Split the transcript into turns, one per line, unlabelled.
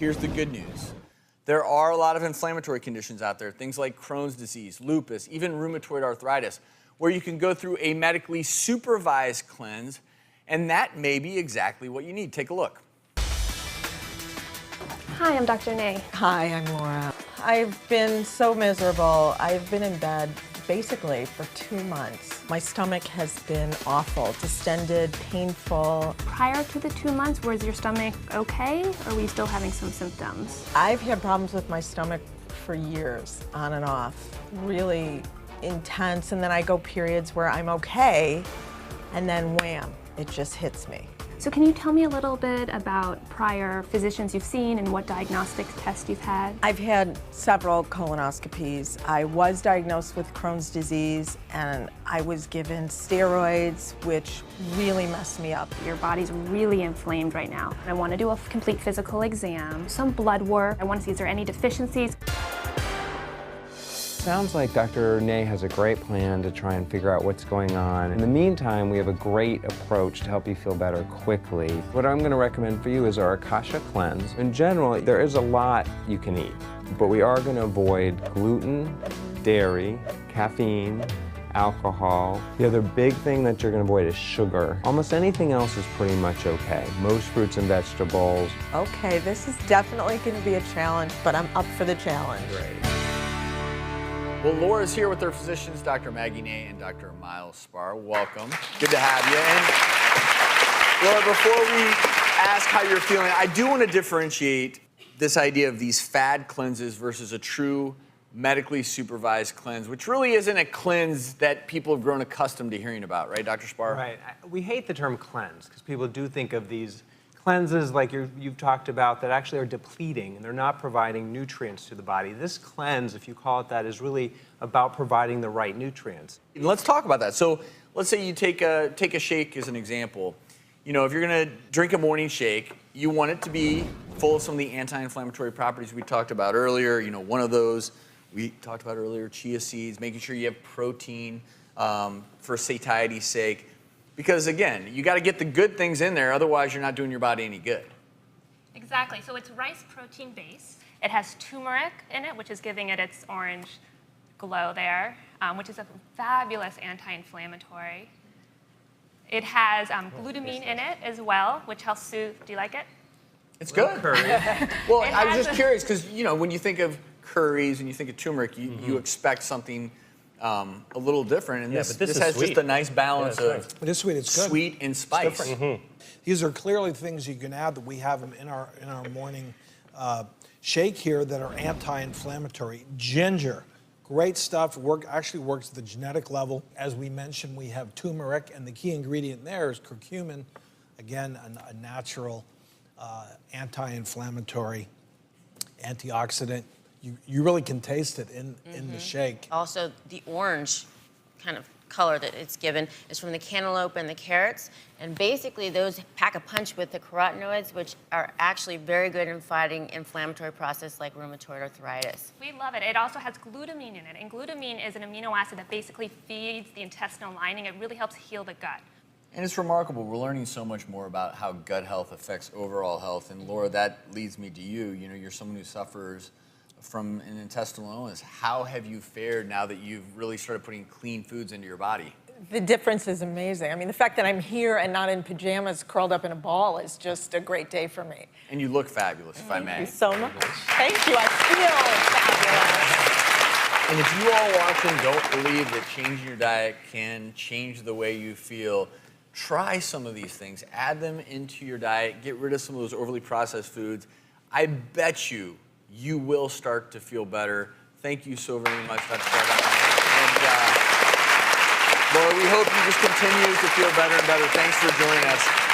Here's the good news. There are a lot of inflammatory conditions out there, things like Crohn's disease, lupus, even rheumatoid arthritis, where you can go through a medically supervised cleanse, and that may be exactly what you need. Take a look.
Hi, I'm Dr. Nay.
Hi, I'm Laura. I've been so miserable. I've been in bed basically for 2 months. My stomach has been awful, distended, painful.
Prior to the 2 months, was your stomach okay, or were you still having some symptoms?
I've had problems with my stomach for years, on and off, really intense, and then I go periods where I'm okay, and then wham, it just hits me.
So can you tell me a little bit about prior physicians you've seen and what diagnostic tests you've had?
I've had several colonoscopies. I was diagnosed with Crohn's disease, and I was given steroids, which really messed me up.
Your body's really inflamed right now. I want to do a complete physical exam, some blood work. I want to see, is there any deficiencies?
Sounds like Dr. Nay has a great plan to try and figure out what's going on. In the meantime, we have a great approach to help you feel better quickly. What I'm going to recommend for you is our Akasha Cleanse. In general, there is a lot you can eat, but we are going to avoid gluten, dairy, caffeine, alcohol. The other big thing that you're going to avoid is sugar. Almost anything else is pretty much okay. Most fruits and vegetables.
Okay, this is definitely going to be a challenge, but I'm up for the challenge.
Great. Well, Laura's here with her physicians, Dr. Maggie Nay and Dr. Myles Spar. Welcome. Good to have you. And Laura, before we ask how you're feeling, I do want to differentiate this idea of these fad cleanses versus a true medically supervised cleanse, which really isn't a cleanse that people have grown accustomed to hearing about, right, Dr. Spar?
Right. We hate the term cleanse because people do think of these cleanses like you've talked about that actually are depleting and they're not providing nutrients to the body. This cleanse, if you call it that, is really about providing the right nutrients.
Let's talk about that. So let's say you take a shake as an example. You know, if you're going to drink a morning shake, you want it to be full of some of the anti-inflammatory properties we talked about earlier. You know, one of those we talked about earlier, chia seeds, making sure you have protein for satiety's sake. Because again, you got to get the good things in there, otherwise you're not doing your body any good.
Exactly. So it's rice protein base. It has turmeric in it, which is giving it its orange glow there, which is a fabulous anti-inflammatory. It has glutamine in it as well, which helps soothe. Do you like it?
It's good. Well, I was just curious because, you know, when you think of curries and you think of turmeric, you expect something a little different, and this has
sweet.
just a nice balance of
It is sweet. It's good.
sweet and spice.
These are clearly things you can add that we have them in our morning shake here that are anti-inflammatory. Ginger, great stuff. Actually works at the genetic level. As we mentioned, we have turmeric, and the key ingredient there is curcumin. Again, a natural anti-inflammatory antioxidant. You really can taste it in the shake.
Also, the orange kind of color that it's given is from the cantaloupe and the carrots. And basically, those pack a punch with the carotenoids, which are actually very good in fighting inflammatory process like rheumatoid arthritis.
We love it. It also has glutamine in it, and glutamine is an amino acid that basically feeds the intestinal lining. It really helps heal the gut.
And it's remarkable. We're learning so much more about how gut health affects overall health. And Laura, that leads me to you. You know, you're someone who suffers from an intestinal illness. How have you fared now that you've really started putting clean foods into your body?
The difference is amazing. I mean, the fact that I'm here and not in pajamas curled up in a ball is just a great day for me.
And you look fabulous, if I may.
Thank you so much. Thank you. I feel fabulous.
And if you all watching don't believe that changing your diet can change the way you feel, try some of these things. Add them into your diet. Get rid of some of those overly processed foods. I bet you will start to feel better. Thank you so very much, Dr. Spar. And Laura, we hope you just continue to feel better and better. Thanks for joining us.